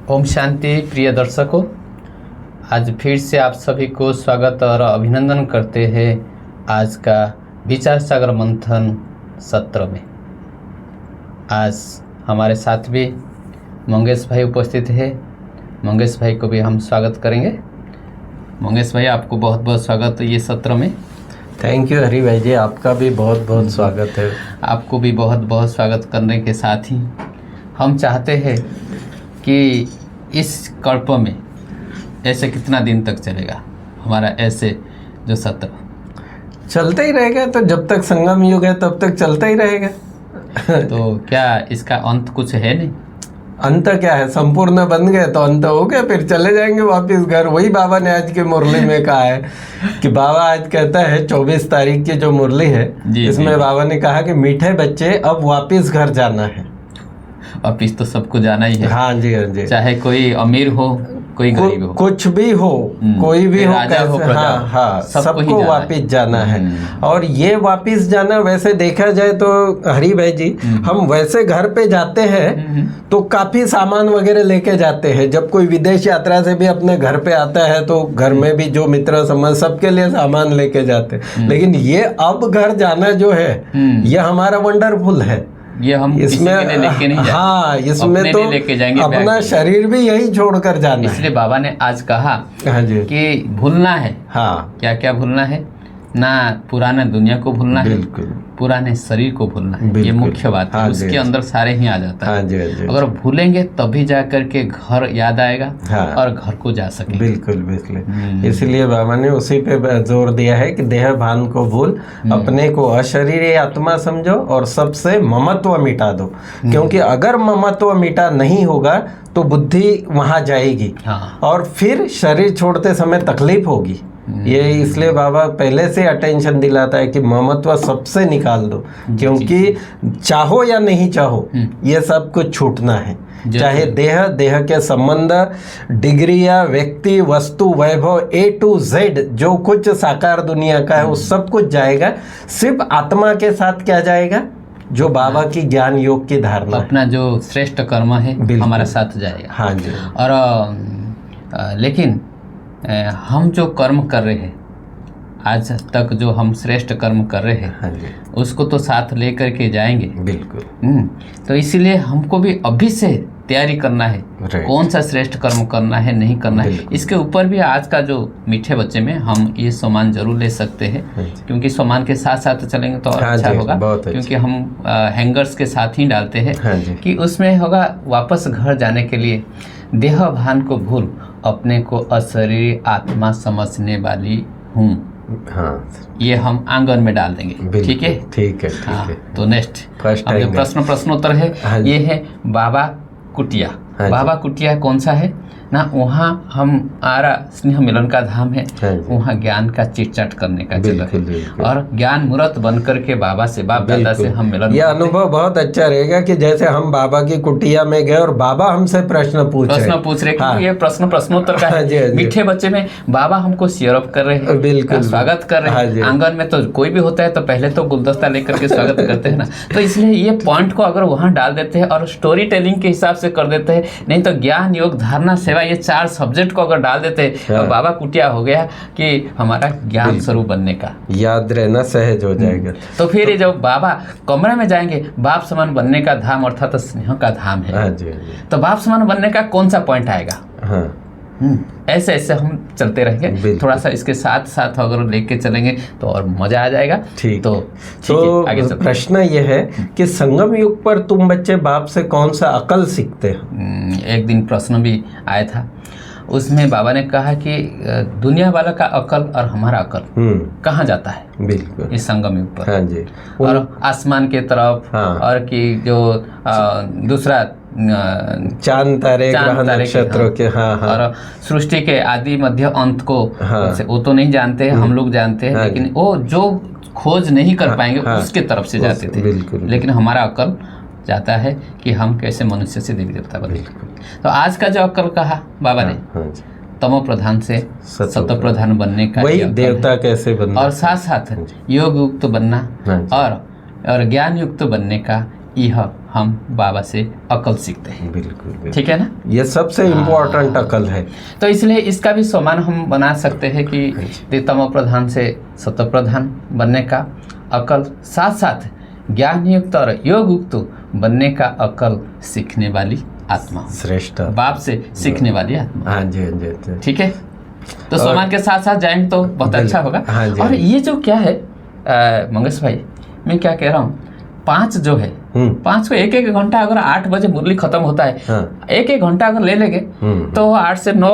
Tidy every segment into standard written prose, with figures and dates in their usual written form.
ओम शांति। प्रिय दर्शकों, आज फिर से आप सभी को स्वागत और अभिनंदन करते हैं आज का विचार सागर मंथन सत्र में। आज हमारे साथ भी मंगेश भाई उपस्थित है। मंगेश भाई को भी हम स्वागत करेंगे। मंगेश भाई, आपको बहुत बहुत स्वागत ये सत्र में। थैंक यू हरी भाई जी, आपका भी बहुत बहुत स्वागत है। आपको भी बहुत बहुत स्वागत करने के साथ ही हम चाहते हैं कि इस कल्प में ऐसे कितना दिन तक चलेगा हमारा ऐसे जो सत्र चलता ही रहेगा। तो जब तक संगम युग है तब तक चलता ही रहेगा। तो क्या इसका अंत कुछ है? नहीं, अंत क्या है, संपूर्ण बन गए तो अंत हो गया, फिर चले जाएंगे वापस घर। वही बाबा ने आज के मुरली में कहा है कि बाबा आज कहता है 24 तारीख की जो मुरली है इसमें बाबा ने कहा कि मीठे बच्चे अब वापस घर जाना है। वापिस तो सबको जाना ही है। हाँ जी, हाँ जी, चाहे कोई अमीर हो कोई गरीब हो, कुछ भी हो, कोई भी हो, राजा हो, प्रजा हाँ, हाँ, सबको वापिस जाना है। और ये वापिस जाना वैसे देखा जाए तो हरी भाई जी, हम वैसे घर पे जाते हैं तो काफी सामान वगैरह लेके जाते हैं। जब कोई विदेश यात्रा से भी अपने घर पे आता है तो घर में भी जो मित्र समाज सबके लिए सामान लेके जाते हैं। लेकिन ये अब घर जाना जो है ये हमारा वंडरफुल है। ये हम इसमें किसी के लिए लेके नहीं जाएंगे। हाँ, इसमें तो लेके जाएंगे, अपना शरीर भी यही छोड़कर जाना है। इसलिए बाबा ने आज कहा हाँ जी कि भूलना है। हाँ, क्या क्या भूलना है? ना पुराना दुनिया को भूलना है, पुराने शरीर को भूलना है। ये मुख्य बात है। उसके अंदर सारे ही आ जाता है। हाँ जी, हाँ जी। अगर भूलेंगे तभी जा करके घर याद आएगा। हाँ, और घर को जा सकेंगे। बिल्कुल बिल्कुल। इसलिए बाबा ने उसी पे जोर दिया है कि देह भान को भूल, अपने को अशरीरी आत्मा समझो और सबसे ममत्व मिटा दो। क्योंकि अगर ममत्व मिटा नहीं होगा तो बुद्धि वहां जाएगी। हाँ। और फिर शरीर छोड़ते समय तकलीफ होगी। ये इसलिए बाबा पहले से अटेंशन दिलाता है कि ममत्व सबसे निकाल दो। क्योंकि चाहो या नहीं चाहो ये सब कुछ छूटना है। चाहे देह के संबंध, डिग्री या व्यक्ति, वस्तु, वैभव A to Z जो कुछ साकार दुनिया का है वो सब कुछ जाएगा। सिर्फ आत्मा के साथ क्या जाएगा? जो बाबा की ज्ञान योग की धारणा, अपना जो श्रेष्ठ कर्म है हमारा साथ जाएगा। हाँ जी। और लेकिन हम जो कर्म कर रहे हैं आज तक, जो हम श्रेष्ठ कर्म कर रहे हैं, हाँ जी, उसको तो साथ लेकर के जाएंगे। बिल्कुल। तो इसीलिए हमको भी अभी से तैयारी करना है, कौन सा श्रेष्ठ कर्म करना है, नहीं करना है। इसके ऊपर भी आज का जो मीठे बच्चे में हम ये सामान जरूर ले सकते हैं। क्योंकि सामान के साथ साथ चलेंगे तो और अच्छा होगा। क्योंकि हम हैंगर्स के साथ ही डालते हैं कि उसमें होगा वापस घर जाने के लिए देह भान को भूल, अपने को अशरीरी आत्मा समझने वाली हूँ। हाँ, ये हम आंगन में डाल देंगे। ठीक है, ठीक है, ठीक है। तो नेक्स्ट अब जो प्रश्नोत्तर है, ये है बाबा कुटिया। बाबा कुटिया कौन सा है ना? वहाँ हम आरा स्नेह मिलन का धाम है। वहाँ ज्ञान का चिटचाट करने का जगह है। और ज्ञान मूर्त बन करके बाबा से, बाप दादा से हम मिलन। यह अनुभव बहुत अच्छा रहेगा कि जैसे हम बाबा की कुटिया में गए और बाबा हमसे प्रश्न पूछ रहे। हाँ। ये प्रश्नोत्तर का है। मीठे बच्चे में बाबा हमको शेयर अप कर रहे हैं। बिल्कुल, स्वागत कर रहे हैं। आंगन में तो कोई भी होता है तो पहले तो गुलदस्ता लेकर के स्वागत करते हैं ना। तो इसलिए ये पॉइंट को अगर वहाँ डाल देते हैं और स्टोरी टेलिंग के हिसाब से कर देते हैं, नहीं तो ज्ञान योग धारणा सेवा ये 4 सब्जेक्ट को अगर डाल देते हैं, हाँ, बाबा कुटिया हो गया कि हमारा ज्ञान स्वरूप बनने का याद रहना सहज हो जाएगा। तो फिर जब बाबा कमरे में जाएंगे, बाप समान बनने का धाम अर्थात स्नेह का धाम है। हाँ जी, तो बाप समान बनने का कौन सा पॉइंट आएगा? हाँ। ऐसे ऐसे हम चलते रहेंगे। थोड़ा सा इसके साथ साथ अगर लेके चलेंगे तो और मजा आ जाएगा। ठीक। तो आगे प्रश्न ये है कि संगम युग पर तुम बच्चे बाप से कौन सा अकल सीखते हो? एक दिन प्रश्न भी आया था, उसमें बाबा ने कहा कि दुनिया वाला का अकल और हमारा अकल कहाँ जाता है? बिल्कुल, इस संगम युग पर। हाँ जी। और आसमान के तरफ। हाँ। और कि जो दूसरा चांद तारे ग्रह नक्षत्रों के। हाँ, हाँ। और सृष्टि के आदि मध्य अंत को, हाँ, वो तो नहीं जानते, हम लोग जानते हैं। लेकिन वो जो खोज नहीं कर पाएंगे उसके तरफ से जाते थे। लेकिन हमारा अकल जाता है कि हम कैसे मनुष्य से देवी देवता बने। तो आज का जो अकल कहा बाबा ने, तमो प्रधान से सत्व प्रधान बनने का, वही देवता कैसे बनना, और साथ साथ योग युक्त बनना और ज्ञान युक्त बनने का, यह हम बाबा से अकल सीखते हैं। बिल्कुल, ठीक है ना, ये सबसे इम्पोर्टेंट अकल है। तो इसलिए इसका भी सम्मान हम बना सकते हैं कि तमो प्रधान से सत्व प्रधान बनने का अकल, साथ साथ ज्ञान युक्त और योग युक्त बनने का अकल सीखने वाली आत्मा, श्रेष्ठ बाप से सीखने वाली आत्मा। हाँ जी, हाँ जी, ठीक है। तो सम्मान के साथ साथ जाएंगे तो बहुत अच्छा होगा। हाँ जी, और ये जो क्या है मंगेश भाई, मैं क्या कह रहा हूँ, 5 जो है 5 को एक घंटा, अगर 8 बजे मुरली खत्म होता है, हाँ। एक घंटा अगर ले लेंगे तो 8 से 9,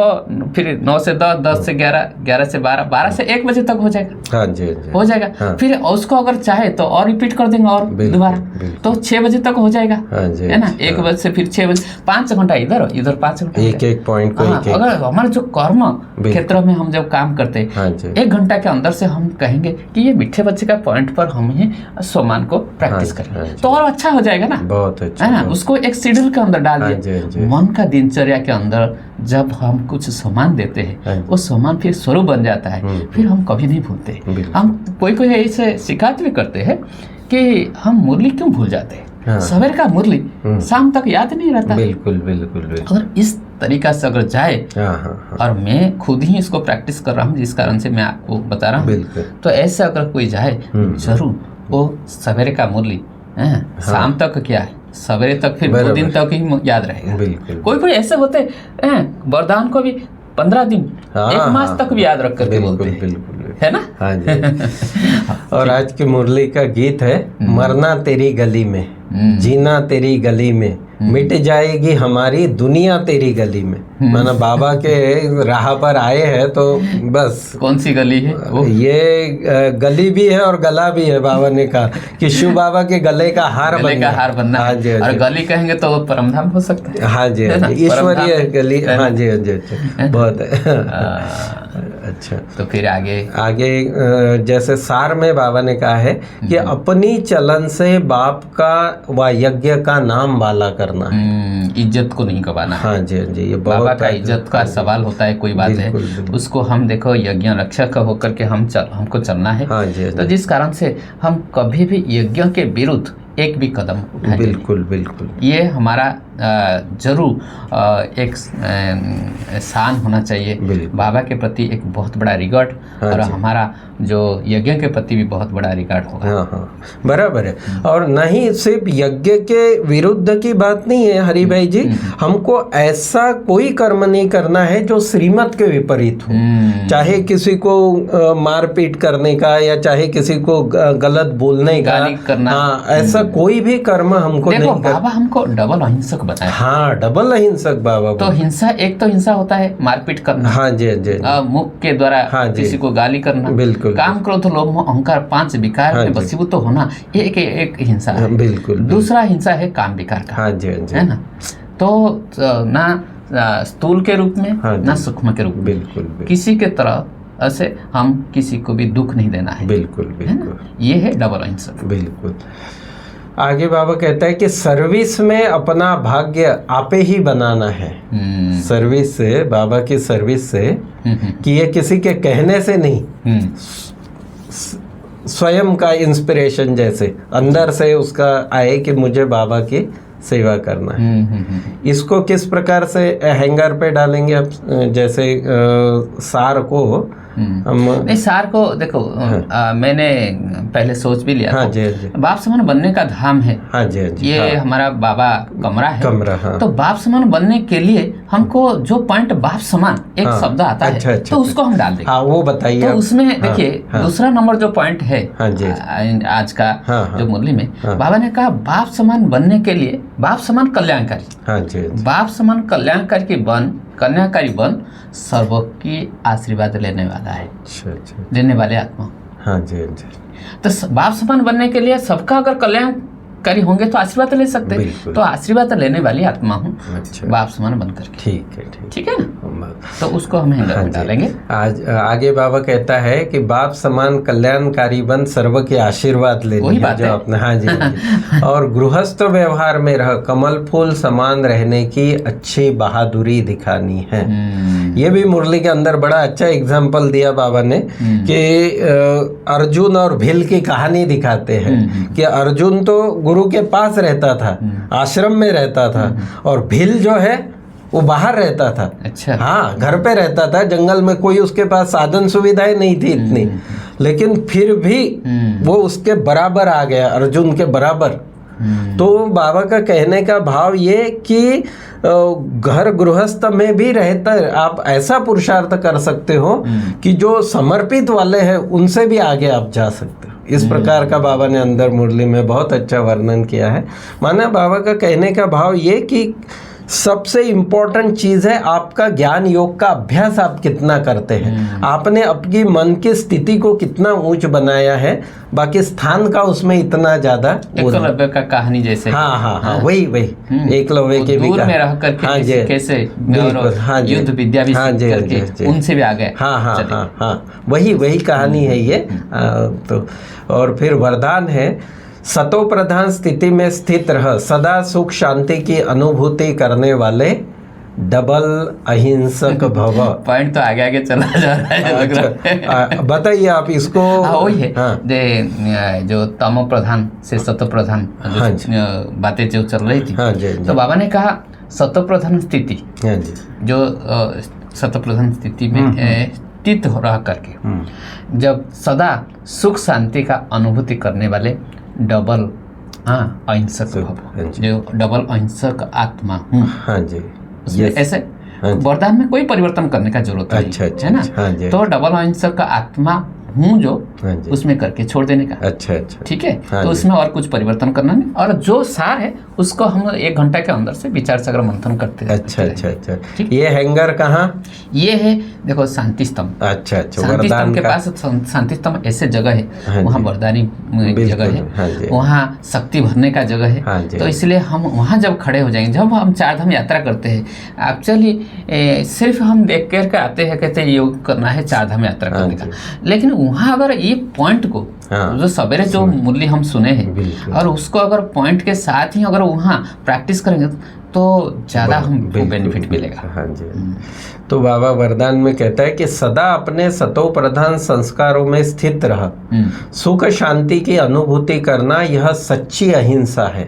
फिर 9 से 10, 10 से 11, 11 से 12, 12 से 1 बजे तक हो जाएगा। हाँ जी, हाँ जी। हो जाएगा। हाँ। फिर उसको अगर चाहे तो और रिपीट कर देंगे और दोबारा, तो 6 बजे तक हो जाएगा। हाँ जी, है ना, 1 बजे से फिर 6 बजे, 5 घंटा इधर 5 घंटा, एक पॉइंट को एक अगर हमारे जो कर्म क्षेत्र में हम जब काम करते हैं, 1 घंटा के अंदर से हम कहेंगे कि ये मीठे बच्चे का पॉइंट पर हम ही सम्मान को प्रैक्टिस करें, तो और अच्छा हो जाएगा ना। बहुत अच्छा है ना, उसको एक शेड्यूल के अंदर डाल दिया। मन का दिनचर्या के अंदर जब हम कुछ सम्मान देते हैं, वो सम्मान फिर स्वरूप बन जाता है, फिर हम कभी नहीं भूलते। हम कोई ऐसे शिकायत भी करते हैं कि हम मुरली क्यों भूल जाते हैं, सवेरे का मुरली शाम तक याद नहीं रहता। बिल्कुल बिल्कुल बिल्कुल। अगर इस तरीका से अगर जाए, और मैं खुद ही इसको प्रैक्टिस कर रहा हूँ, जिस कारण से मैं आपको बता रहा हूँ, तो ऐसे अगर कोई जाए जरूर वो सवेरे का मुरली शाम तक क्या है, सवेरे तक, फिर 2 दिन तक ही याद रहेगा। कोई ऐसे होते हैं वरदान को भी 15 दिन 1 मास तक भी याद रख करके बोलते हैं, है ना। हाँ जी। और आज की मुरली का गीत है, मरना तेरी गली में, जीना तेरी गली में, मिट जाएगी हमारी दुनिया तेरी गली में। माना बाबा के राह पर आए हैं तो बस। कौन सी गली है वो? ये गली भी है और गला भी है। बाबा ने कहा कि शिव बाबा के गले का हार बनना। हाँ जी, और गली कहेंगे तो परमधाम हो सकता है। हाँ जी, ईश्वरीय गली। हाँ जी, हाँ जी, बहुत अच्छा। तो फिर आगे जैसे सार में बाबा ने कहा है कि अपनी चलन से बाप का व यज्ञ का नाम वाला करना है, इज्जत को नहीं गवाना। हाँ जी, हाँ जी, ये बाबा का इज्जत का सवाल होता है, कोई बात है, उसको हम देखो यज्ञ रक्षक होकर के हमको चलना है। हाँ जी, तो जिस कारण से हम कभी भी यज्ञ के विरुद्ध एक भी कदम उठाएं। बिल्कुल बिल्कुल। ये हमारा जरूर एक शान होना चाहिए, बाबा के प्रति एक बहुत बड़ा रिगार्ड। हाँ, और हमारा जो यज्ञ के प्रति भी बहुत बड़ा रिगार्ड होगा। हाँ हाँ, बराबर है। और नहीं सिर्फ यज्ञ के विरुद्ध की बात नहीं है हरि भाई जी, हमको ऐसा कोई कर्म नहीं करना है जो श्रीमत के विपरीत हो। चाहे किसी को मारपीट करने का, या चाहे किसी को गलत बोलने का, करना। हाँ, ऐसा कोई भी कर्म हमको नहीं करना। बाबा हमको डबल अहिंसक बताया। हाँ, डबल अहिंसक बाबा। तो हिंसा, एक तो हिंसा होता है मारपीट करना। हाँ जी, जी। मुख के द्वारा किसी को गाली करना। बिल्कुल। काम, क्रोध, लोभ, अहंकार 5 विकार में वशीभूत होना, एक हिंसा है। बिल्कुल। दूसरा हिंसा है काम विकार का। हाँ जी, है ना। तो ना स्थूल के रूप में, ना सूक्ष्म के रूप में, बिल्कुल किसी के तरह ऐसे हम किसी को भी दुख नहीं देना है। बिल्कुल बिल्कुल। ये है डबल अहिंसक। बिल्कुल। आगे बाबा कहता है कि सर्विस में अपना भाग्य आपे ही बनाना है। सर्विस से, बाबा की सर्विस से, कि ये किसी के कहने से नहीं, स्वयं का इंस्पिरेशन जैसे अंदर से उसका आए कि मुझे बाबा की सेवा करना है। इसको किस प्रकार से हैंगर पे डालेंगे आप? जैसे सार को नहीं, सार को देखो, मैंने पहले सोच भी लिया। हाँ जी, जी। बाप समान बनने का धाम है। हाँ जी, जी। ये हाँ। हमारा बाबा कमरा है। हाँ। तो बाप समान बनने के लिए हमको जो पॉइंट बाप समान एक शब्द आता है, अच्छा, तो उसको हम डाल देंगे। हाँ, वो बताइए। तो उसमें देखिए, दूसरा नंबर जो पॉइंट है आज का जो मुरली में, बाबा ने कहा बाप समान बनने के लिए, बाप समान कल्याणकारी। हाँ जी। बाप समान कल्याणकारी बन सर्वों की आशीर्वाद लेने वाला है। अच्छा। लेने वाले आत्मा। हाँ जी, जी। तो बाप समान बनने के लिए सबका अगर कल्याणकारी होंगे तो आशीर्वाद ले सकते हैं। तो आशीर्वाद लेने वाली आत्मा हूँ। अच्छा। बाप समान बनकर के। ठीक है ना। तो उसको हम हैंगर में डालेंगे। आज आगे बाबा कहता है कि बाप समान कल्याणकारी बन सर्व के आशीर्वाद लेने। वही बात है। अपने। हाँ जी। और गृहस्थ व्यवहार में रह कमल फूल समान रहने की अच्छी बहादुरी दिखानी है। ये भी मुरली के अंदर बड़ा अच्छा एग्जाम्पल दिया बाबा ने कि अर्जुन और भील की कहानी दिखाते हैं कि अर्जुन तो गुरु के पास रहता था, आश्रम में रहता था, और भील जो है वो बाहर रहता था। अच्छा। हाँ, घर पे रहता था, जंगल में, कोई उसके पास साधन सुविधाएं नहीं थी इतनी, लेकिन फिर भी वो उसके बराबर आ गया, अर्जुन के बराबर। तो बाबा का कहने का भाव ये कि घर गृहस्थ में भी रहकर आप ऐसा पुरुषार्थ कर सकते हो कि जो समर्पित वाले हैं उनसे भी आगे आप जा सकते हो। इस प्रकार का बाबा ने अंदर मुरली में बहुत अच्छा वर्णन किया है। माना बाबा का कहने का भाव ये कि सबसे इम्पोर्टेंट चीज़ है आपका ज्ञान योग का अभ्यास आप कितना करते हैं, आपने अपनी मन की स्थिति को कितना ऊंच बनाया है, बाकी स्थान का उसमें इतना ज़्यादा। एकलव्य का कहानी जैसे। हाँ, वही एकलव्य के भी दूर में रह करके कैसे युद्ध विद्या भी करके उनसे भी आ गए। हाँ, वही कहानी है ये। तो और फिर वरदान है, सतो प्रधान स्थिति में स्थित रह, सदा सुख शांति की अनुभूति करने वाले, डबल अहिंसक भव। पॉइंट तो आगे आगे चला जा रहा है। अच्छा, बताइए आप इसको। वही है जो तमो प्रधान से सतो प्रधान बातें जो चल रही थी, तो बाबा ने कहा सतो प्रधान स्थिति, जो सतो प्रधान स्थिति में स्थित रह करके जब सदा सुख शांति का अनुभूति करने वाले डबल अहिंसक भव, जो डबल अहिंसक आत्मा हूँ। हाँ जी, ऐसे वरदान में कोई परिवर्तन करने का जरूरत नहीं है ना। तो डबल अहिंसक का आत्मा हूँ जो उसमें करके छोड़ देने का। अच्छा, ठीक है। तो उसमें और कुछ परिवर्तन करना नहीं, और जो सार है उसको हम 1 घंटा के अंदर से विचार सागर मंथन करते हैं। अच्छा। ये हैंगर कहाँ? ये है देखो शांति स्तंभ। अच्छा। शांति स्तंभ के पास शांति स्तंभ ऐसे जगह है, वहाँ वरदानी जगह है, वहाँ शक्ति भरने का जगह है। तो इसलिए हम वहाँ जब खड़े हो जाएंगे, जब हम 4 धाम यात्रा करते हैं, एक्चुअली सिर्फ हम देख कर के आते हैं, कहते हैं योग करना है 4 धाम यात्रा करने का, लेकिन वहाँ अगर ये पॉइंट को जो सवेरे जो मूल्य हम सुने हैं और उसको अगर पॉइंट के साथ ही अगर वहाँ प्रैक्टिस करेंगे तो ज़्यादा हमको बेनिफिट मिलेगा। हाँ जी। तो बाबा वरदान में कहता है कि सदा अपने सतो प्रधान संस्कारों में स्थित रह, सुख शांति की अनुभूति करना यह सच्ची अहिंसा है।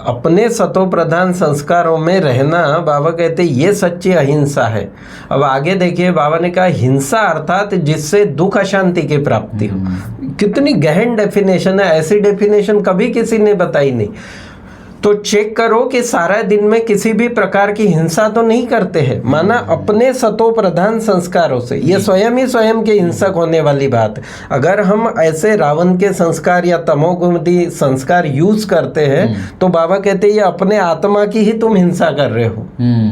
अपने सतो प्रधान संस्कारों में रहना, बाबा कहते ये सच्ची अहिंसा है। अब आगे देखिए, बाबा ने कहा हिंसा अर्थात जिससे दुख अशांति की प्राप्ति हो। कितनी गहन डेफिनेशन है, ऐसी डेफिनेशन कभी किसी ने बताई नहीं। तो चेक करो कि सारा दिन में किसी भी प्रकार की हिंसा तो नहीं करते हैं, माना अपने सतो प्रधान संस्कारों से। ये स्वयं ही स्वयं के हिंसक होने वाली बात है। अगर हम ऐसे रावण के संस्कार या तमोगुणी संस्कार यूज करते हैं तो बाबा कहते हैं ये अपने आत्मा की ही तुम हिंसा कर रहे हो।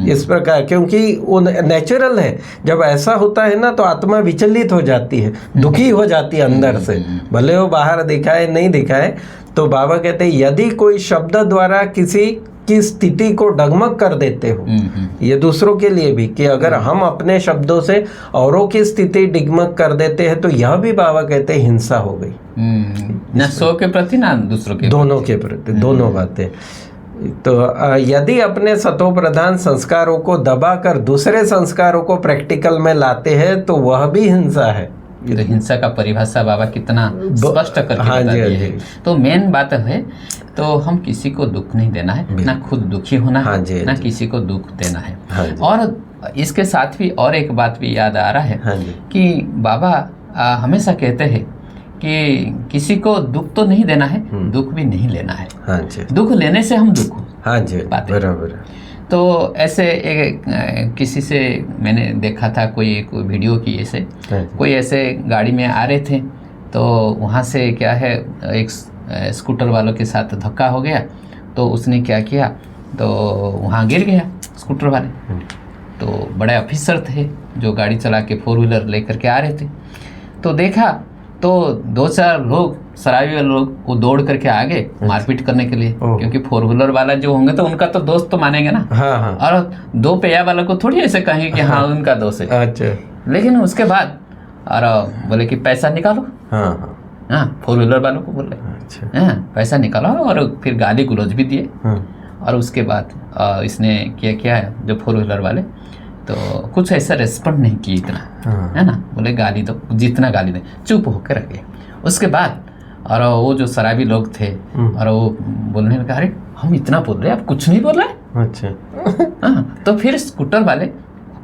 इस प्रकार, क्योंकि वो नेचुरल है, जब ऐसा होता है ना तो आत्मा विचलित हो जाती है, दुखी हो जाती है अंदर से, भले वो बाहर दिखाए नहीं दिखाए। तो बाबा कहते हैं यदि कोई शब्द द्वारा किसी की स्थिति को डगमग कर देते हो, ये दूसरों के लिए भी, कि अगर हम अपने शब्दों से औरों की स्थिति डगमग कर देते हैं तो यह भी बाबा कहते हैं हिंसा हो गई, न सो के प्रति ना दूसरों के, दोनों के प्रति, दोनों बातें। तो यदि अपने सतो प्रधान संस्कारों को दबाकर दूसरे संस्कारों को प्रैक्टिकल में लाते हैं तो वह भी हिंसा है। तो हिंसा का परिभाषा बाबा कितना स्पष्ट करके बता दिए हैं। तो मेन बात है, तो हम किसी को दुख नहीं देना है, ना खुद दुखी होना है, ना किसी को दुख देना है। और इसके साथ भी और एक बात भी याद आ रहा है कि बाबा हमेशा कहते हैं कि किसी को दुख तो नहीं देना है, दुख भी नहीं लेना है। दुख लेने से हम दुख पाते हैं। तो ऐसे किसी से मैंने देखा था, कोई वीडियो की, ऐसे कोई ऐसे गाड़ी में आ रहे थे, तो वहाँ से क्या है एक स्कूटर वालों के साथ धक्का हो गया, तो उसने क्या किया, तो वहाँ गिर गया स्कूटर वाले। तो बड़े ऑफिसर थे जो गाड़ी चला के 4 व्हीलर लेकर के आ रहे थे, तो देखा तो 2-4 लोग शराबी वाले लोग वो दौड़ करके आ गए मारपीट करने के लिए, क्योंकि 4 व्हीलर वाला जो होंगे तो उनका तो दोस्त तो मानेंगे ना। और 2 पहिया वाला को थोड़ी ऐसे कहेंगे कि हाँ उनका दोस्त है। लेकिन उसके बाद और बोले कि पैसा निकालो, 4 व्हीलर वालों को बोले पैसा निकालो, और फिर गाली गलौज भी दिए। और उसके बाद इसने क्या जो 4 व्हीलर वाले तो कुछ ऐसा रेस्पॉन्ड नहीं किया इतना, है ना, बोले गाली दो, जितना गाली दे, चुप होकर रह गए। उसके बाद और वो जो शराबी लोग थे और वो बोलने लगा, अरे हम इतना बोल रहे हैं, आप कुछ नहीं बोल रहे। अच्छा। हाँ, तो फिर स्कूटर वाले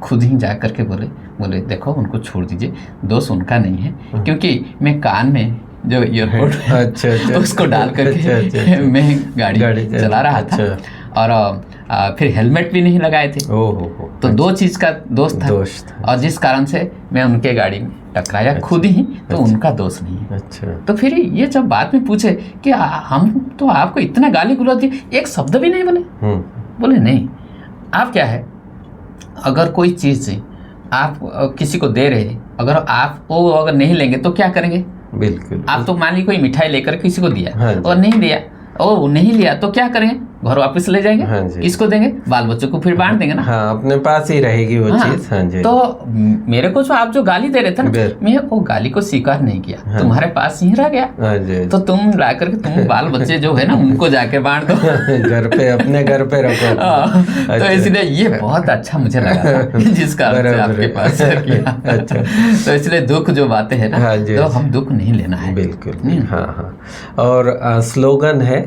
खुद ही जा करके बोले देखो उनको छोड़ दीजिए, दोष उनका नहीं है, क्योंकि मैं कान में जो ईयरपोर्ट अच्छा उसको डाल करके मैं गाड़ी चला रहा था और फिर हेलमेट भी नहीं लगाए थे। तो दो चीज़ का दोष था और जिस कारण से मैं उनके गाड़ी में टकराया खुद ही, तो उनका दोष नहीं है। अच्छा। तो फिर ये जब बाद में पूछे कि हम तो आपको इतना गाली गलौज दी, एक शब्द भी नहीं बोले नहीं, आप क्या है, अगर कोई चीज़ आप किसी को दे रहे, अगर आप वो अगर नहीं लेंगे तो क्या करेंगे? बिल्कुल। आप तो मान ली कोई मिठाई लेकर किसी को दिया और नहीं दिया, और नहीं लिया तो क्या करेंगे? घर वापस ले जाएंगे। किसको देंगे? बाल बच्चों को फिर बांट देंगे ना। हाँ, अपने पास ही रहेगी वो चीज। हाँ जी। तो मेरे को जो आप जो गाली दे रहे थे ना, मैं वो गाली को स्वीकार नहीं किया, तुम्हारे पास ही रह गया। हाँ जी। तो तुम ला करके तुम बाल बच्चे जो है ना उनको जाके बांट दो घर पे, अपने घर पे रखो। तो इसलिए ये बहुत अच्छा मुझे लगा जिस कारण से आपके पास किया। अच्छा। तो इसलिए दुख जो बातें है ना, तो हम दुख नहीं लेना है। बिल्कुल। हाँ हाँ। और स्लोगन है,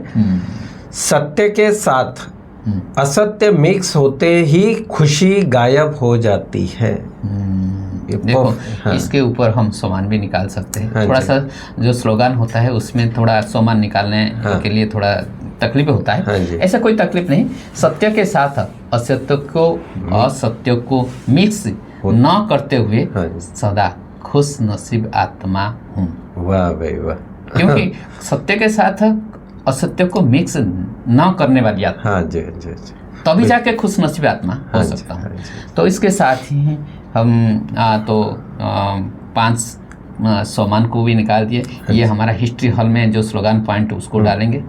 सत्य के साथ असत्य मिक्स होते ही खुशी गायब हो जाती है। देखो इसके ऊपर हम सोमान भी निकाल सकते हैं। थोड़ा सा जो स्लोगन होता है उसमें थोड़ा सोमान निकालने के लिए थोड़ा तकलीफ होता है। ऐसा कोई तकलीफ नहीं। सत्य के साथ असत्य को मिक्स न करते हुए सदा खुश नसीब आत्मा हूँ। वाह भाई वाह। क्योंकि सत्य के साथ असत्य को मिक्स न करने वाली आत्मा, हाँ जी, तभी जाके खुश नसीब आत्मा हो सकता हूँ। तो इसके साथ ही हम 5 सोमान को भी निकाल दिए। ये हमारा हिस्ट्री हॉल में जो स्लोगन पॉइंट उसको डालेंगे।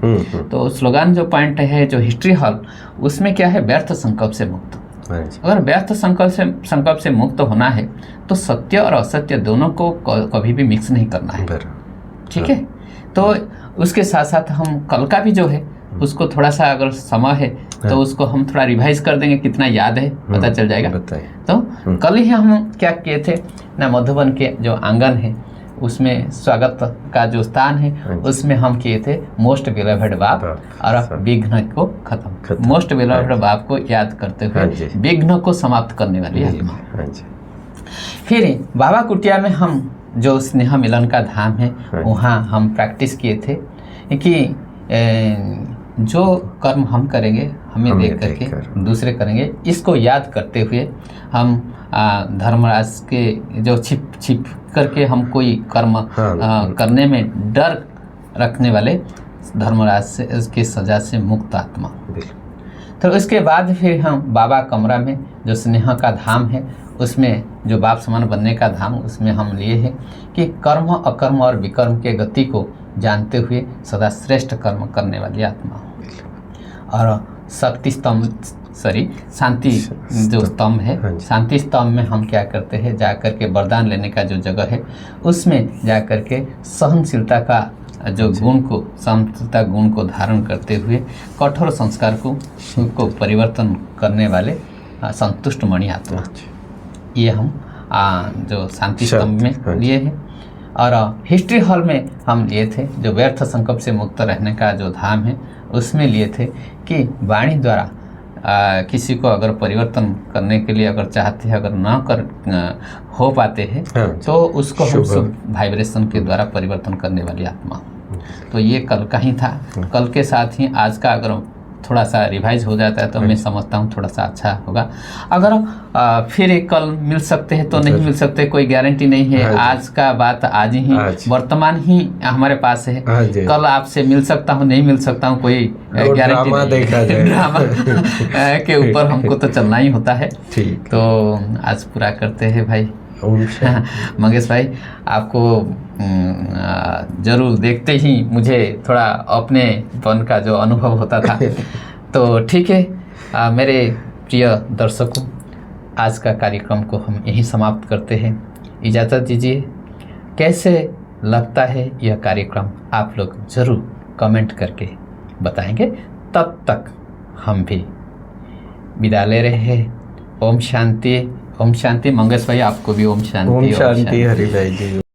तो स्लोगन जो पॉइंट है जो हिस्ट्री हॉल, उसमें क्या है, व्यर्थ संकल्प से मुक्त। अगर व्यर्थ संकल्प से मुक्त होना है तो सत्य और असत्य दोनों को कभी भी मिक्स नहीं करना है। ठीक है। तो उसके साथ साथ हम कल का भी जो है उसको थोड़ा सा अगर समय है तो उसको हम थोड़ा रिवाइज कर देंगे, कितना याद है पता चल जाएगा। तो कल ही हम क्या किए थे ना, मधुबन के जो आंगन है उसमें स्वागत का जो स्थान है उसमें हम किए थे मोस्ट बिलवड बाप और विघ्न को खत्म। मोस्ट बिलवड बाप को याद करते हुए विघ्न को समाप्त करने वाली आत्मा। फिर बाबा कुटिया में हम जो स्नेह मिलन का धाम है वहाँ हम प्रैक्टिस किए थे कि जो कर्म हम करेंगे हमें देख करके दूसरे करेंगे, इसको याद करते हुए हम धर्मराज के जो छिप करके हम कोई कर्म करने में डर रखने वाले धर्मराज से उसकी सजा से मुक्त आत्मा। तो इसके बाद फिर हम बाबा कमरा में जो स्नेह का धाम है उसमें जो बाप समान बनने का धाम, उसमें हम लिए हैं कि कर्म अकर्म और विकर्म के गति को जानते हुए सदा श्रेष्ठ कर्म करने वाली आत्मा। और शक्ति स्तंभ शांति जो स्तंभ है, शांति स्तंभ में हम क्या करते हैं, जा कर के वरदान लेने का जो जगह है उसमें जा कर के सहनशीलता का जो गुण को, सहनशीलता गुण को धारण करते हुए कठोर संस्कार को परिवर्तन करने वाले संतुष्ट मणि आत्मा, ये हम जो शांति स्तंभ में लिए हैं। और हिस्ट्री हॉल में हम लिए थे जो व्यर्थ संकल्प से मुक्त रहने का जो धाम है उसमें लिए थे कि वाणी द्वारा किसी को अगर परिवर्तन करने के लिए अगर चाहते हैं, अगर ना कर हो पाते हैं तो उसको हम शुभ वाइब्रेशन के द्वारा परिवर्तन करने वाली आत्मा। तो ये कल का ही था। कल के साथ ही आज का अगर थोड़ा सा रिवाइज हो जाता है तो मैं समझता हूँ थोड़ा सा अच्छा होगा। अगर फिर एक कल मिल सकते हैं तो नहीं मिल सकते, कोई गारंटी नहीं है। आज का बात आज ही वर्तमान ही हमारे पास है। कल आपसे मिल सकता हूँ, नहीं मिल सकता हूँ, कोई गारंटी नहीं। ड्रामा के ऊपर हमको तो चलना ही होता है। तो आज पूरा करते हैं भाई। मंगेश भाई, आपको जरूर देखते ही मुझे थोड़ा अपनेपन का जो अनुभव होता था। तो ठीक है मेरे प्रिय दर्शकों, आज का कार्यक्रम को हम यहीं समाप्त करते हैं। इजाज़त दीजिए। कैसे लगता है यह कार्यक्रम आप लोग ज़रूर कमेंट करके बताएंगे। तब तक हम भी विदा ले रहे हैं। ओम शांति। ओम शांति। मंगेश भाई आपको भी ओम शांति। ओम शांति हरि भाई जी।